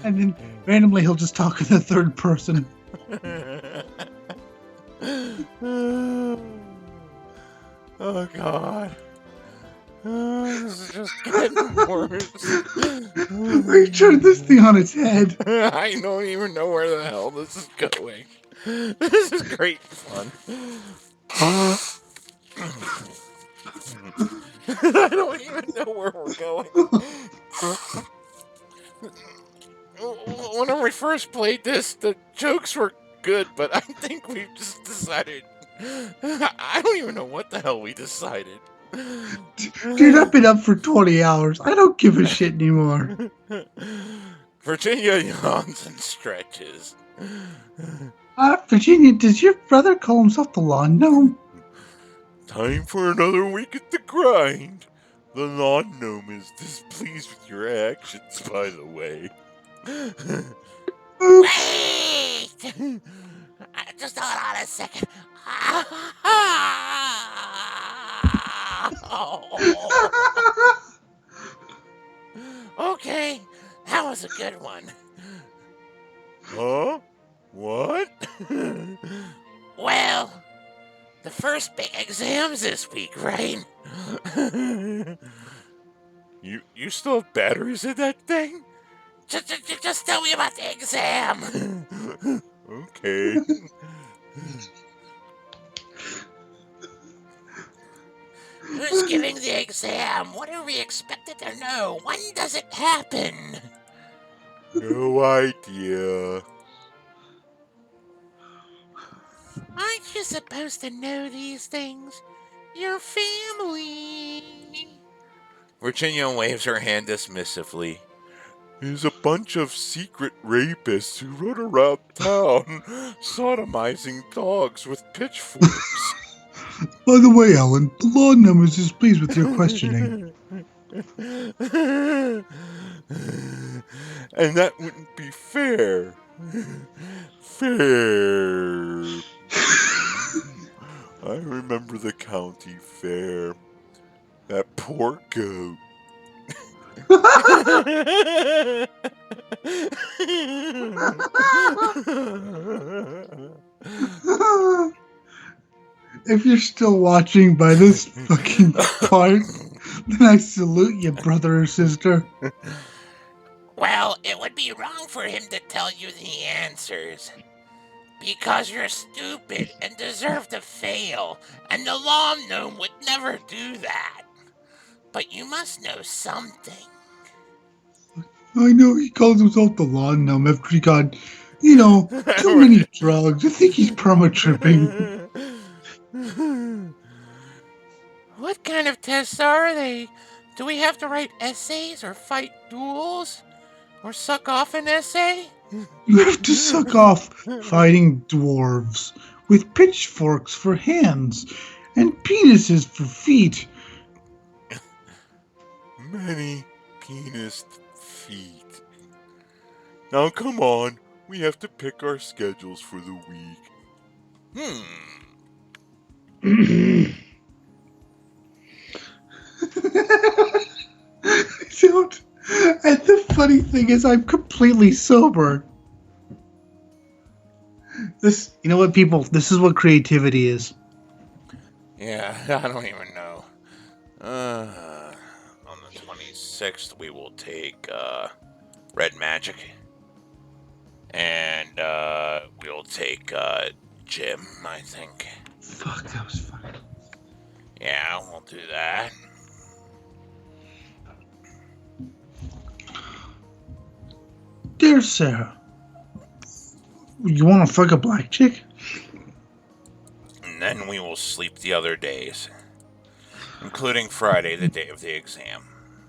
And then randomly he'll just talk in the third person. Oh, God. This is just getting worse. We turned this thing on its head. I don't even know where the hell this is going. This is great fun. I don't even know where we're going. When we first played this, the jokes were good, but I think we've just decided. I don't even know what the hell we decided. Dude, I've been up for 20 hours. I don't give a shit anymore. Virginia yawns and stretches. Virginia, does your brother call himself the lawn gnome? Time for another week at the grind. The lawn gnome is displeased with your actions, by the way. Wait! Just hold on a second. Okay, that was a good one. Huh? What? Well, the first big exam's this week, right? You still have batteries in that thing? Just tell me about the exam. Okay. Who's giving the exam? What are we expected to know? When does it happen? No idea. Aren't you supposed to know these things? Your family. Virginia waves her hand dismissively. There's a bunch of secret rapists who run around town sodomizing dogs with pitchforks. By the way, Ellen, the lawn gnome is displeased with your questioning. And that wouldn't be fair. Fair. I remember the county fair. That poor goat. If you're still watching by this fucking part, then I salute you, brother or sister. Well, it would be wrong for him to tell you the answers. Because you're stupid and deserve to fail, and the lawn gnome would never do that. But you must know something. I know he calls himself the lawn gnome after he got, too many drugs. I think he's perma-tripping. What kind of tests are they? Do we have to write essays or fight duels? Or suck off an essay? You have to suck off fighting dwarves with pitchforks for hands and penises for feet. Many penis feet. Now come on, we have to pick our schedules for the week. I don't. And the funny thing is, I'm completely sober. This, you know what, people? This is what creativity is. Yeah, I don't even know. On the 26th, we will take Red Magic. And we'll take Jim, I think. Fuck, that was fun. Yeah, we'll do that. Dear Sarah, you want to fuck a black chick? And then we will sleep the other days, including Friday, the day of the exam.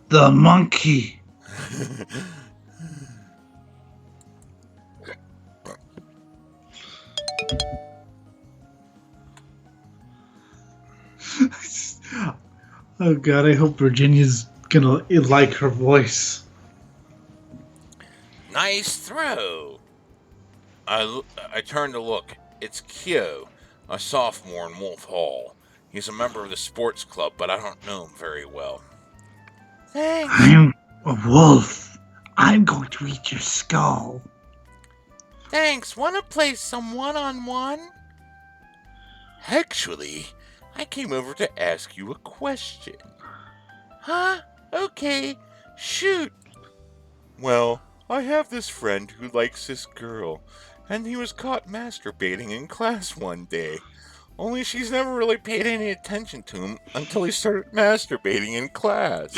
The monkey. Oh god, I hope Virginia's gonna like her voice. Nice throw. I turn to look. It's Kyo, a sophomore in Wolf Hall. He's a member of the sports club, but I don't know him very well. Thanks. I'm a wolf. I'm going to eat your skull. Thanks. Wanna play some one-on-one? Actually, I came over to ask you a question. Huh? Okay. Shoot. Well, I have this friend who likes this girl, and he was caught masturbating in class one day. Only she's never really paid any attention to him until he started masturbating in class.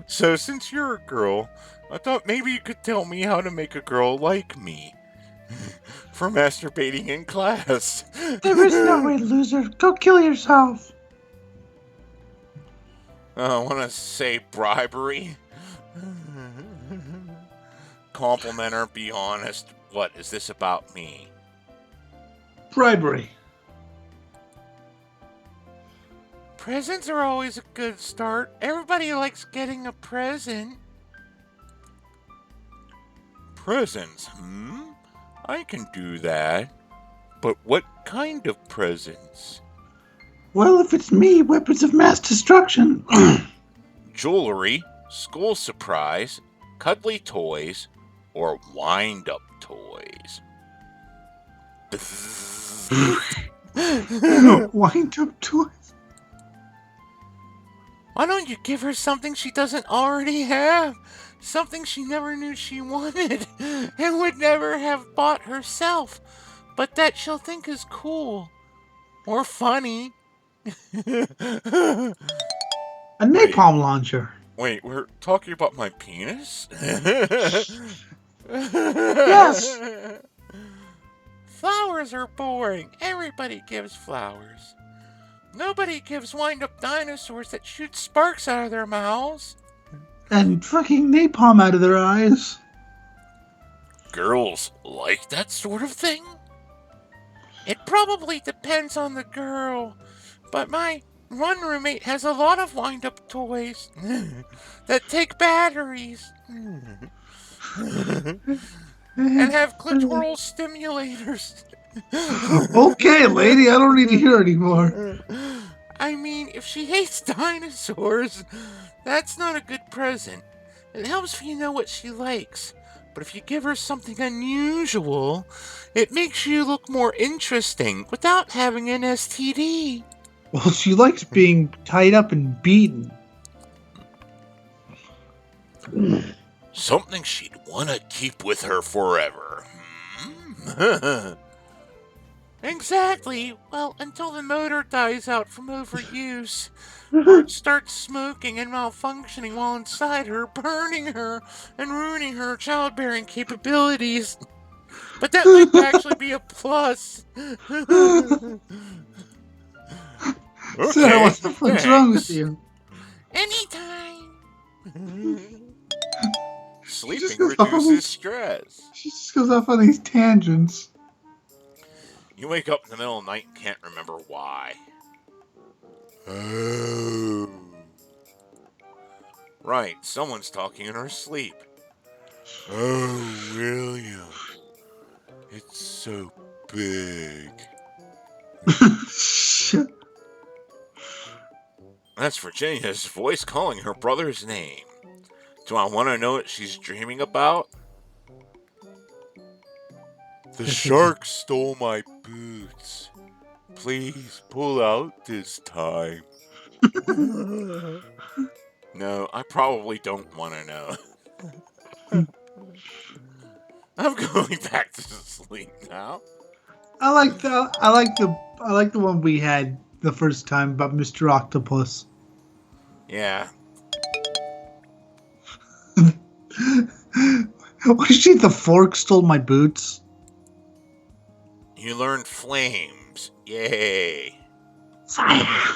So, since you're a girl, I thought maybe you could tell me how to make a girl like me for masturbating in class. There is no way, loser. Go kill yourself. I want to say bribery. Compliment her, be honest. What is this about me? Bribery. Presents are always a good start. Everybody likes getting a present. Presents, I can do that. But what kind of presents? Well, if it's me, weapons of mass destruction. Jewelry, school surprise, cuddly toys, or wind-up toys? Wind up toys. Why don't you give her something she doesn't already have? Something she never knew she wanted and would never have bought herself, but that she'll think is cool or funny. A napalm launcher. Wait, we're talking about my penis? Yes. Flowers are boring. Everybody gives flowers. Nobody gives wind-up dinosaurs that shoot sparks out of their mouths. And fucking napalm out of their eyes. Girls like that sort of thing? It probably depends on the girl, but my one roommate has a lot of wind-up toys that take batteries and have clitoral stimulators. Okay, lady, I don't need to hear anymore. I mean, if she hates dinosaurs, that's not a good present. It helps if you know what she likes. But if you give her something unusual, it makes you look more interesting without having an STD. Well, she likes being tied up and beaten. Something she'd want to keep with her forever. Exactly. Well, until the motor dies out from overuse, or it starts smoking and malfunctioning while inside her, burning her and ruining her childbearing capabilities. But that might actually be a plus. Sarah, what the fuck's wrong with you? Anytime. Sleeping reduces stress. She just goes off on these tangents. You wake up in the middle of the night and can't remember why. Oh. Right, someone's talking in her sleep. Oh, William. It's so big. Shit. That's Virginia's voice calling her brother's name. Do I want to know what she's dreaming about? The shark stole my boots. Please pull out this time. No, I probably don't want to know. I'm going back to sleep now. I like the one we had the first time about Mr. Octopus. Yeah. Was she the fork stole my boots? You learned flames. Yay. Fire.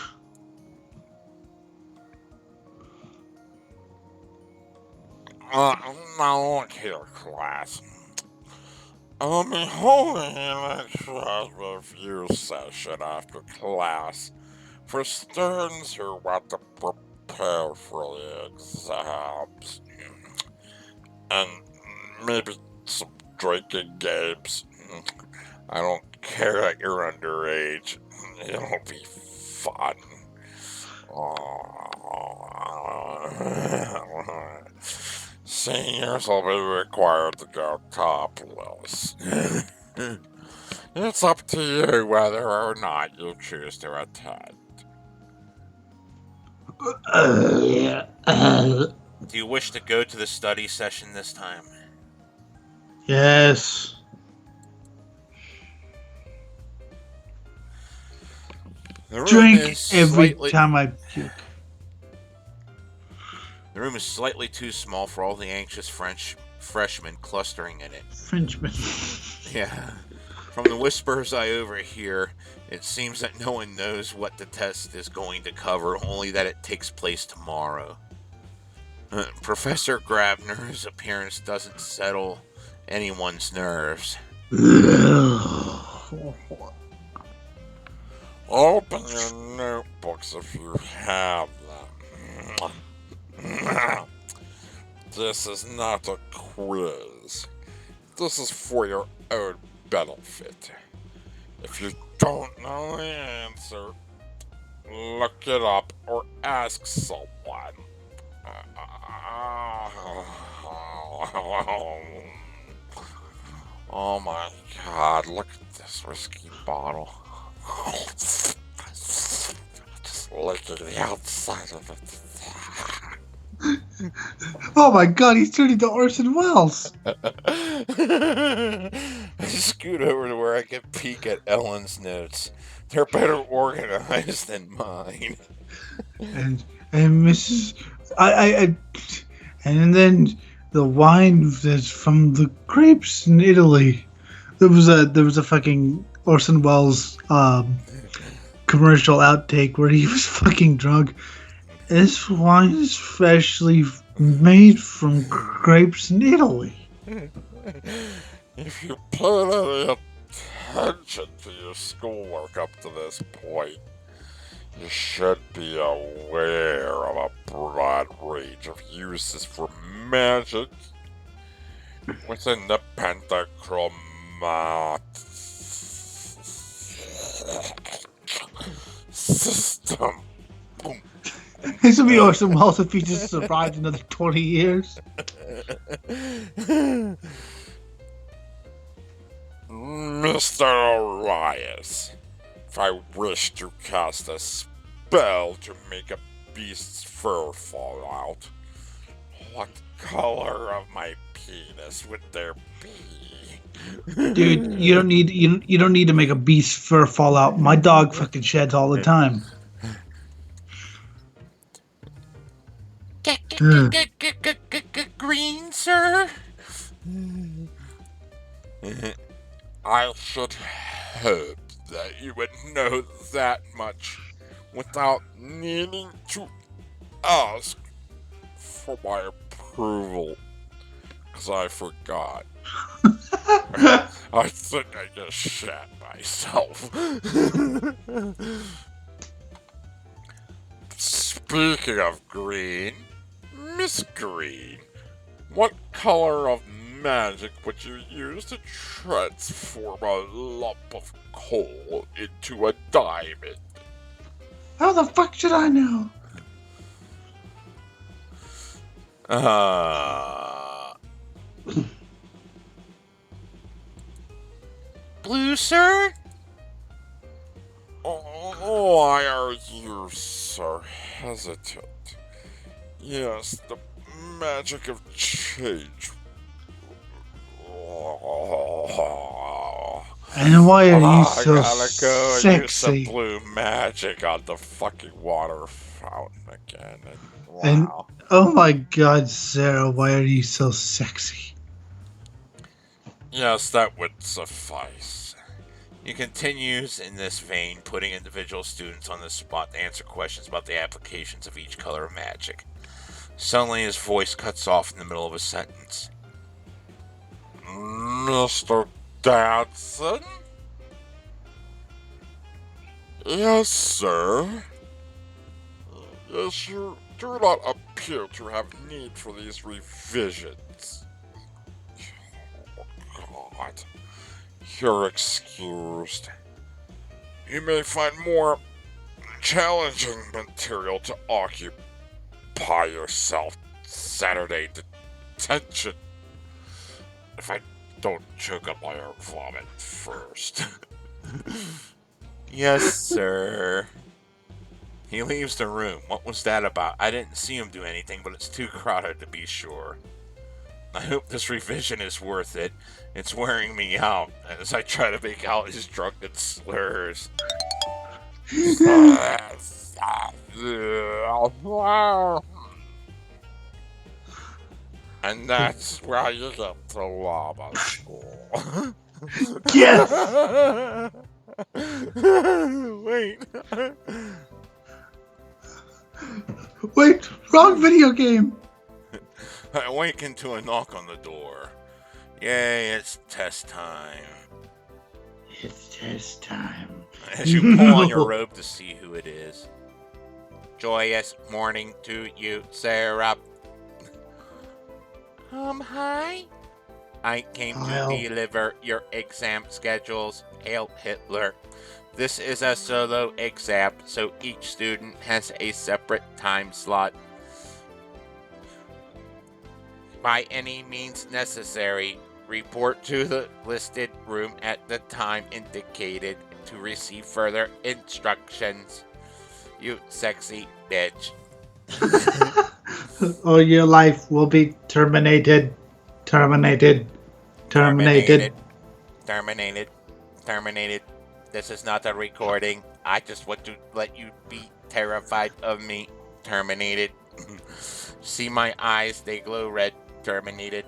Now look here, class. I'll be holding an extra review session after class for students who want to prepare for the exams. And maybe some drinking games. I don't care that you're underage. It'll be fun. Seniors will be required to go topless. It's up to you whether or not you choose to attend. Do you wish to go to the study session this time? Yes. The room Drink is every slightly- time I puke. The room is slightly too small for all the anxious freshmen clustering in it. Frenchman. Yeah. From the whispers I overhear, it seems that no one knows what the test is going to cover, only that it takes place tomorrow. Professor Grabner's appearance doesn't settle anyone's nerves. Open your notebooks if you have them. This is not a quiz. This is for your own benefit. If you don't know the answer, look it up or ask someone. Oh my god, look at this whiskey bottle. Just licking the outside of it. Oh my god, he's turning to Orson Welles. I scoot over to where I can peek at Ellen's notes. They're better organized than mine. And Mrs. And then the wine that's from the grapes in Italy. There was a fucking Orson Welles commercial outtake where he was fucking drunk. This wine is freshly made from grapes in Italy. If you paid any attention to your schoolwork up to this point, you should be aware of a broad range of uses for magic within the pentachromat system. This would be Orson Welles if he just survived another 20 years. Mr. Arias, if I wish to cast a spell to make a beast's fur fall out, what color of my penis would there be? Dude, you don't need to make a beast's fur fall out. My dog fucking sheds all the time. Green, sir? I should hope that you would know that much without needing to ask for my approval. Because I forgot. I think I just shat myself. Speaking of green, Miss Green, what color of magic would you use to transform a lump of coal into a diamond? How the fuck should I know? Blue, sir? Why are you so hesitant? Yes, the magic of change. And why are you so I gotta go and use some sexy? blue magic on the fucking water fountain again. Wow. And oh my god, Sarah, why are you so sexy? Yes, that would suffice. He continues in this vein, putting individual students on the spot to answer questions about the applications of each color of magic. Suddenly his voice cuts off in the middle of a sentence. Mr. Dadson? Yes, sir. Yes, you do not appear to have need for these revisions. Oh, God. You're excused. You may find more challenging material to occupy yourself Saturday attention if I don't choke up my own vomit first. Yes, sir. He leaves the room. What was that about? I didn't see him do anything, but it's too crowded to be sure. I hope this revision is worth it. It's wearing me out as I try to make out his drunken slurs. And that's why you get to lava school. Yes! Wait. Wait, wrong video game! I awaken to a knock on the door. Yay, it's test time. It's test time. As you pull on your robe to see who it is. Joyous morning to you, Sarah. Hi? I came Kyle. to deliver your exam schedules. Hail Hitler. This is a solo exam, so each student has a separate time slot. By any means necessary, report to the listed room at the time indicated to receive further instructions. You sexy bitch. Oh, your life will be terminated. Terminated. Terminated. Terminated. Terminated. This is not a recording. I just want to let you be terrified of me. Terminated. See my eyes, they glow red. Terminated.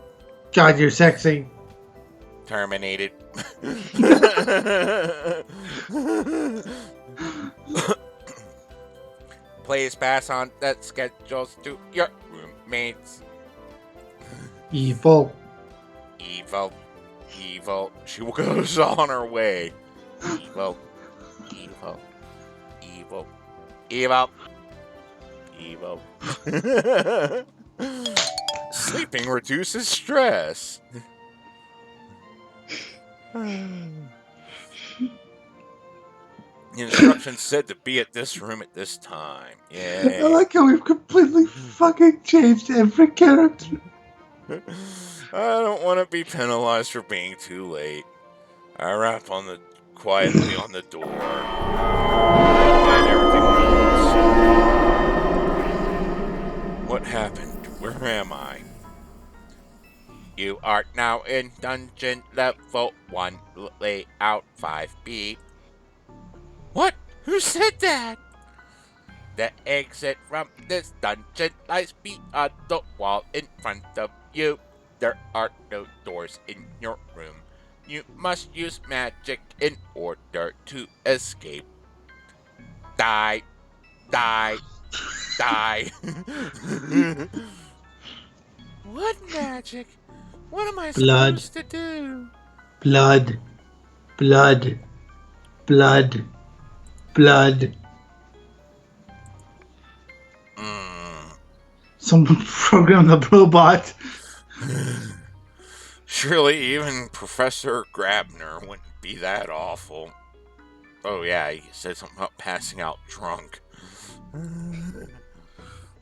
God, you're sexy. Terminated. Please pass on the schedules to your roommates. Evil. Evil. Evil. She goes on her way. Evil. Evil. Evil. Evil. Evil. Sleeping reduces stress. The instructions said to be at this room at this time. I Yay. like how we've completely fucking changed every character. I don't want to be penalized for being too late. I rap quietly on the door. And everything moves. What happened? Where am I? You are now in dungeon level 1, layout 5B. What? Who said that? The exit from this dungeon lies beyond the wall in front of you. There are no doors in your room. You must use magic in order to escape. Die. Die. Die. What magic? What am I Blood. supposed to do? Blood. Blood. Blood. Blood. Someone programmed the robot. Surely even Professor Grabner wouldn't be that awful. Oh yeah, he said something about passing out drunk.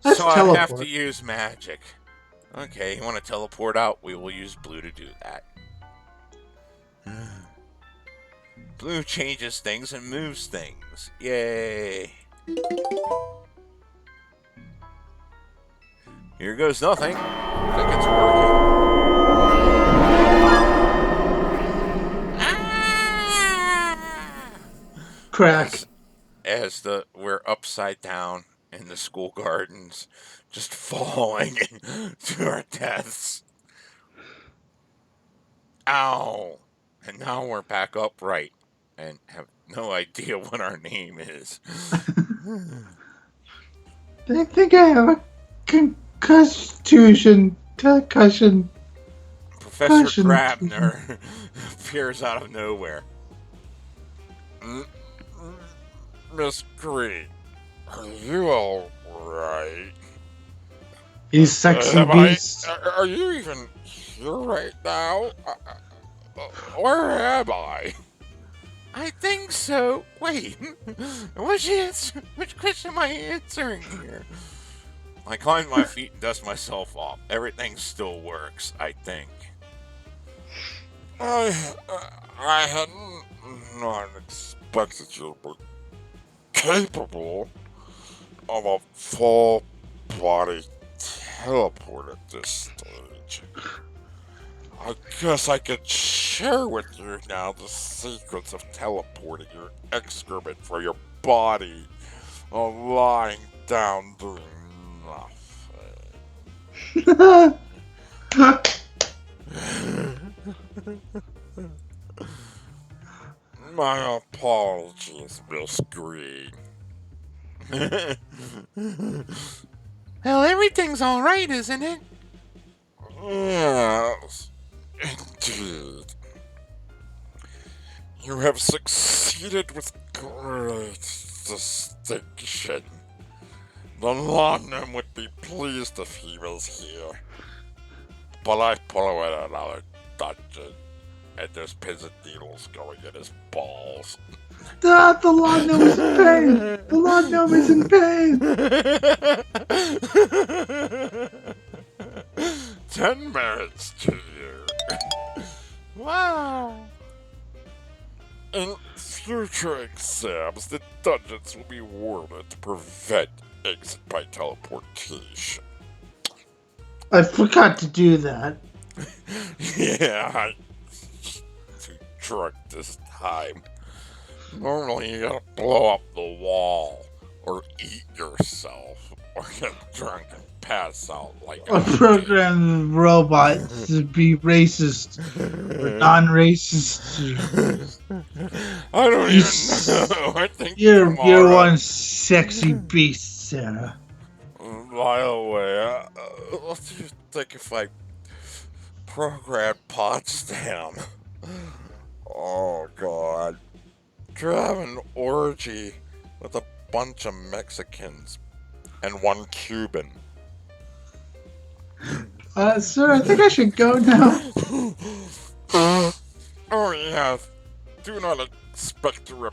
Let's So I have teleport. to use magic. Okay, you want to teleport out? We will use blue to do that. Blue changes things and moves things. Yay. Here goes nothing. I think it's working. Crack. As we're upside down in the school gardens, just falling to our deaths. Ow! And now we're back upright and have no idea what our name is. I think I have a concussion. Concussion. Professor Caution. Grabner appears out of nowhere. Miss Green, are you alright? He's sexy beast. Are you even here right now? Where am I? I think so. Wait, which question am I answering here? I climb my feet and dust myself off. Everything still works, I think. I, I had not expected you to be capable of a full body teleport at this stage. I guess I could share with you now the secrets of teleporting your excrement for your body while lying down doing nothing. My apologies, Miss Green. Well, everything's alright, isn't it? Yes, indeed. You have succeeded with great distinction. The London would be pleased if he was here. But I put him in another dungeon, and there's pins and needles going in his balls. Ah, the lawn gnome is in pain! The lawn gnome is in pain! 10 minutes to you. Wow. In future exams, the dungeons will be worded to prevent exit by teleportation. I forgot to do that. Yeah, I'm too drunk this time. Normally, you gotta blow up the wall, or eat yourself, or get drunk and pass out like I programmed robots to be racist or non-racist. I don't You even know. I think You're one sexy beast, Sarah. By the way, what do you think if I program Potsdam? Oh god. To have an orgy with a bunch of Mexicans and one Cuban. Sir, I think I should go now. Oh yeah, do not expect to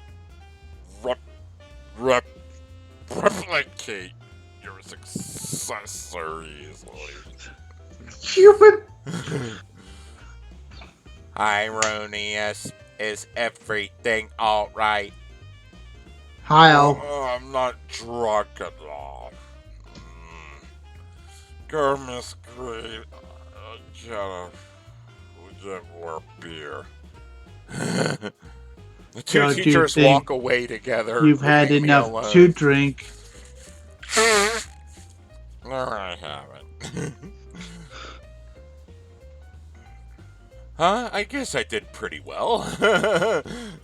replicate your successor easily. Cuban. Ironious. Is everything alright? Heil. I'm not drunk at all. Go, Miss Green. Get more beer. The two Don't you teachers think walk away together. You've had leaving me enough alone. to drink. No, I haven't. Huh? I guess I did pretty well.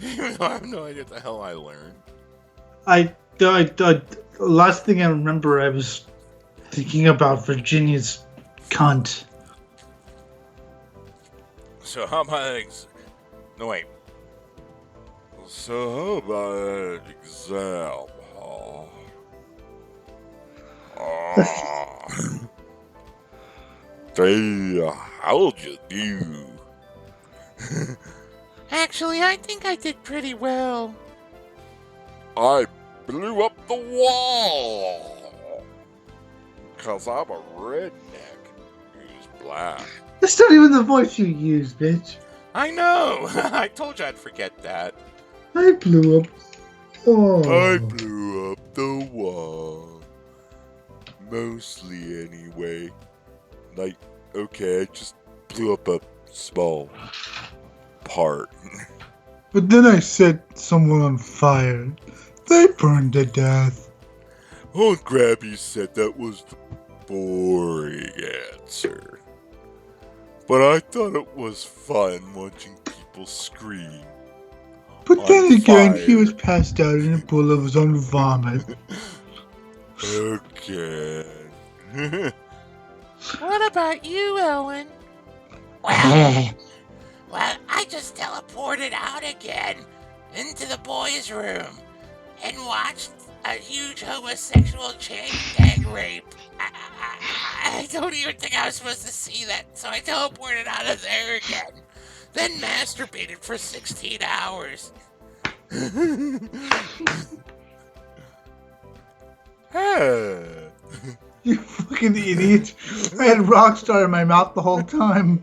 Even though I have no idea what the hell I learned. Last thing I remember, I was thinking about Virginia's cunt. So how about no wait. So how about an exam, huh? Hey, how'd you do? Actually, I think I did pretty well. I blew up the wall. 'Cause I'm a redneck who's black. That's not even the voice you use, bitch. I know! I told you I'd forget that. I blew up. Oh. I blew up the wall. Mostly anyway. Like, okay, I just blew up a small part. But then I set someone on fire. They burned to death. Oh, Grabby said that was the boring answer. But I thought it was fun watching people scream. But then again, he fire. was passed out in a pool of his own vomit. Okay. What about you, Ellen? Eh. Well, I just teleported out again into the boys' room and watched a huge homosexual chain gang rape. I don't even think I was supposed to see that, so I teleported out of there again. Then masturbated for 16 hours. Hey. You fucking idiot. I had Rockstar in my mouth the whole time.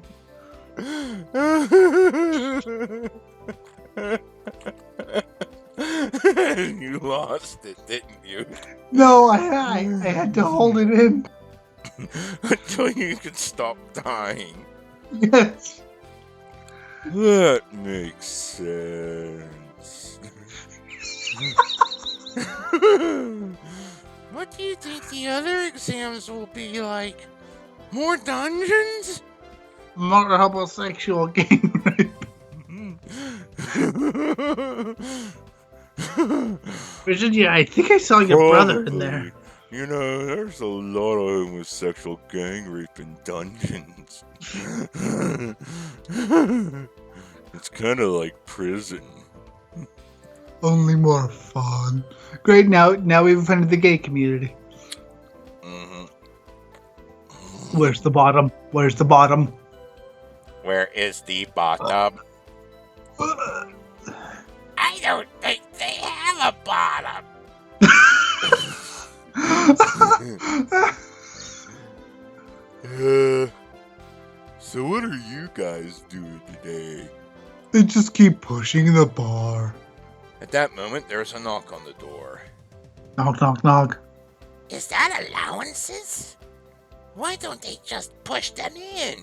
You lost it, didn't you? No, I had to hold it in. Until you could stop dying. Yes. That makes sense. What do you think the other exams will be like? More dungeons? More homosexual gang rape. Virginia, I think I saw your brother in there. You know, there's a lot of homosexual gang rape in dungeons. It's kind of like prison. Only more fun. Great, now we've offended the gay community. Mm-hmm. Where's the bottom? Where's the bottom? Where is the bottom? I don't think they have a bottom. So what are you guys doing today? They just keep pushing the bar. At that moment, there's a knock on the door. Knock, knock, knock. Is that allowances? Why don't they just push them in?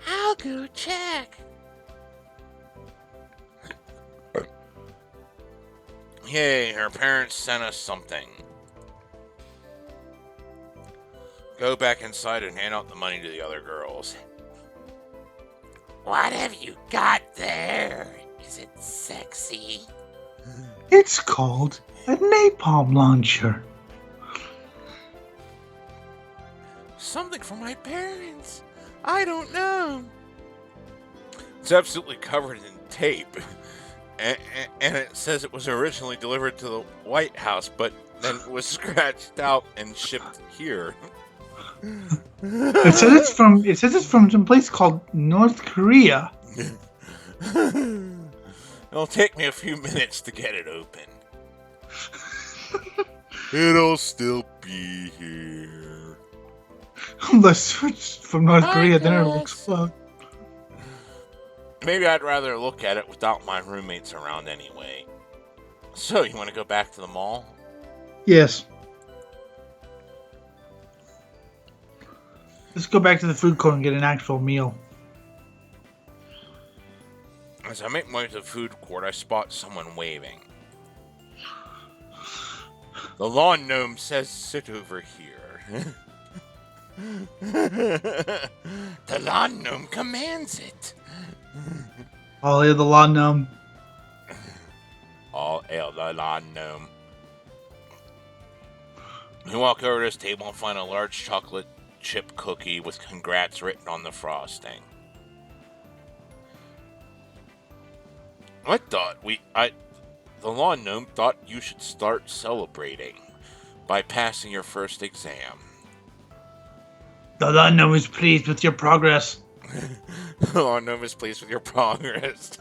I'll go check. Hey, her parents sent us something. Go back inside and hand out the money to the other girls. What have you got there? Is it sexy? It's called a napalm launcher. Something for my parents. I don't know. It's absolutely covered in tape. And it says it was originally delivered to the White House, but then it was scratched out and shipped here. It says it's from some place called North Korea. It'll take me a few minutes to get it open. It'll still be here. Unless it's from North Korea, then it looks fun. Maybe I'd rather look at it without my roommates around anyway. So, you want to go back to the mall? Yes. Let's go back to the food court and get an actual meal. As I make my way to the food court, I spot someone waving. The lawn gnome says, "Sit over here." The lawn gnome commands it. All hail the lawn gnome. All hail the lawn gnome. We walk over to this table and find a large chocolate chip cookie with congrats written on the frosting. The lawn gnome thought you should start celebrating by passing your first exam. The lawn gnome is pleased with your progress. The lawn gnome is pleased with your progress.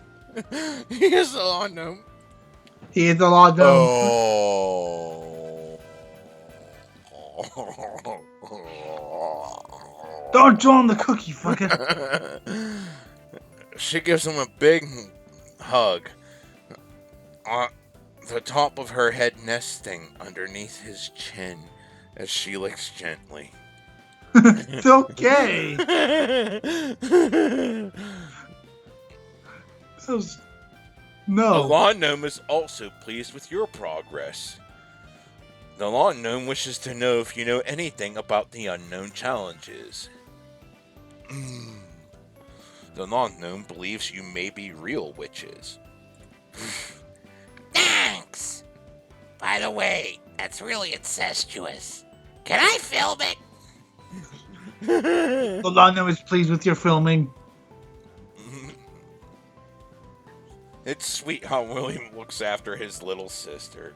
He is the lawn gnome. He is the lawn gnome. Oh. Don't draw on the cookie, fucker. She gives him a big hug. The top of her head nesting underneath his chin as she licks gently. It's okay. No. The lawn gnome is also pleased with your progress. The lawn gnome wishes to know if you know anything about the unknown challenges. The lawn gnome believes you may be real witches. Thanks. By the way, that's really incestuous. Can I film it? The lawn gnome is pleased with your filming. It's sweet how William looks after his little sister.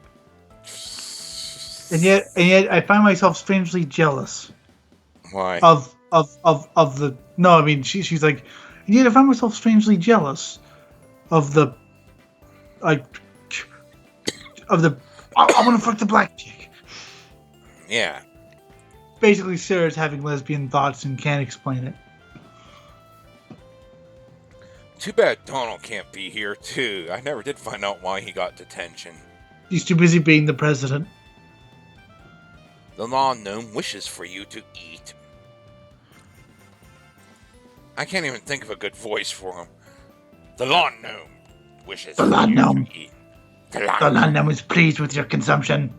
And yet I find myself strangely jealous. Why? Of the no, I mean she's like, and yet I find myself strangely jealous of the I want to fuck the black chick. Yeah. Basically, Sarah's having lesbian thoughts and can't explain it. Too bad Donald can't be here, too. I never did find out why he got detention. He's too busy being the president. The lawn gnome wishes for you to eat. I can't even think of a good voice for him. The lawn gnome wishes The for lawn you gnome. to eat. The lawn gnome is pleased with your consumption.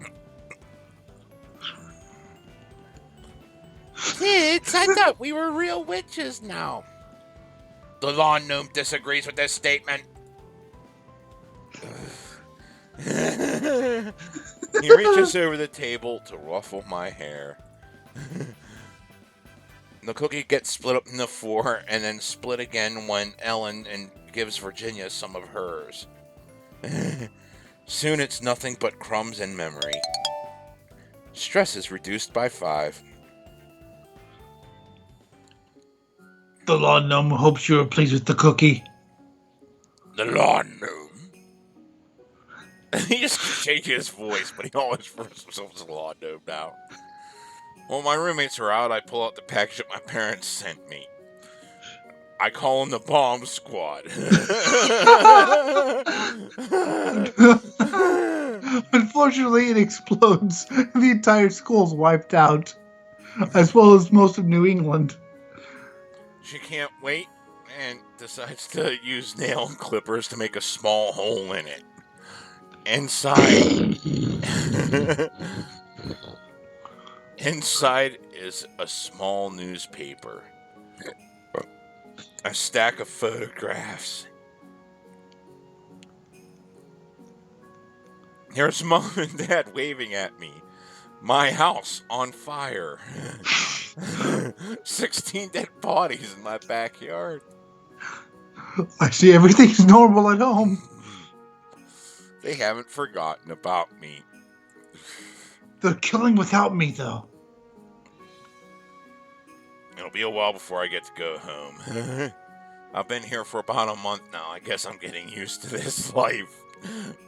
Kids, I thought we were real witches now. The lawn gnome disagrees with this statement. He reaches over the table to ruffle my hair. The cookie gets split up into 4 and then split again when Ellen gives Virginia some of hers. Soon it's nothing but crumbs and memory. Stress is reduced by 5. The lawn gnome hopes you are pleased with the cookie. The lawn gnome. He just changes his voice, but he always refers to himself as a lawn gnome now. While my roommates are out, I pull out the package that my parents sent me. I call them the bomb squad. Unfortunately, it explodes. The entire school's wiped out, as well as most of New England. She can't wait and decides to use nail clippers to make a small hole in it. Inside is a small newspaper, a stack of photographs. There's Mom and Dad waving at me. My house on fire. 16 dead bodies in my backyard. I see everything's normal at home. They haven't forgotten about me. They're killing without me, though. It'll be a while before I get to go home. I've been here for about a month now. I guess I'm getting used to this life.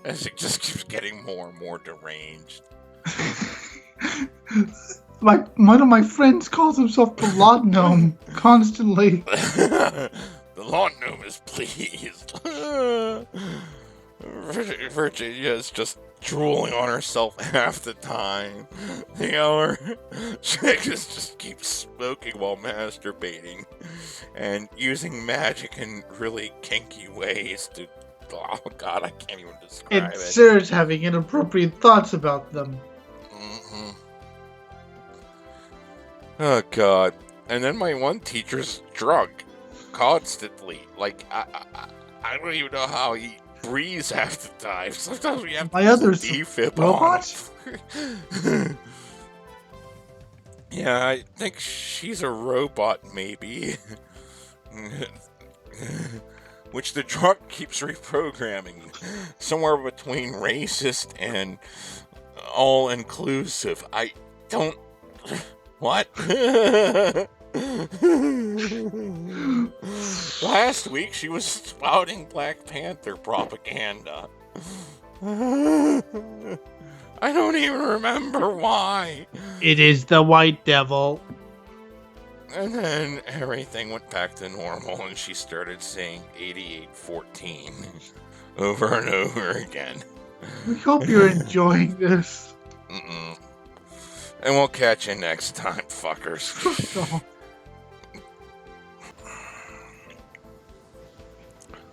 As it just keeps getting more and more deranged. One of my friends calls himself the lawn gnome constantly. The lawn gnome is pleased. Virginia is just drooling on herself half the time. The other chick just keeps smoking while masturbating and using magic in really kinky ways to. Oh God, I can't even describe And it. Sarah's having inappropriate thoughts about them. Mm-hmm. Oh God! And then my one teacher's drunk constantly. Like I don't even know how he breathes half the time. Sometimes we have to My other defib robots? on. Yeah, I think she's a robot, maybe. Which the drunk keeps reprogramming. Somewhere between racist and all-inclusive. I don't... What? Last week she was spouting Black Panther propaganda. I don't even remember why. It is the White Devil. And then everything went back to normal and she started saying 8814 over and over again. We hope you're enjoying this. And we'll catch you next time, fuckers.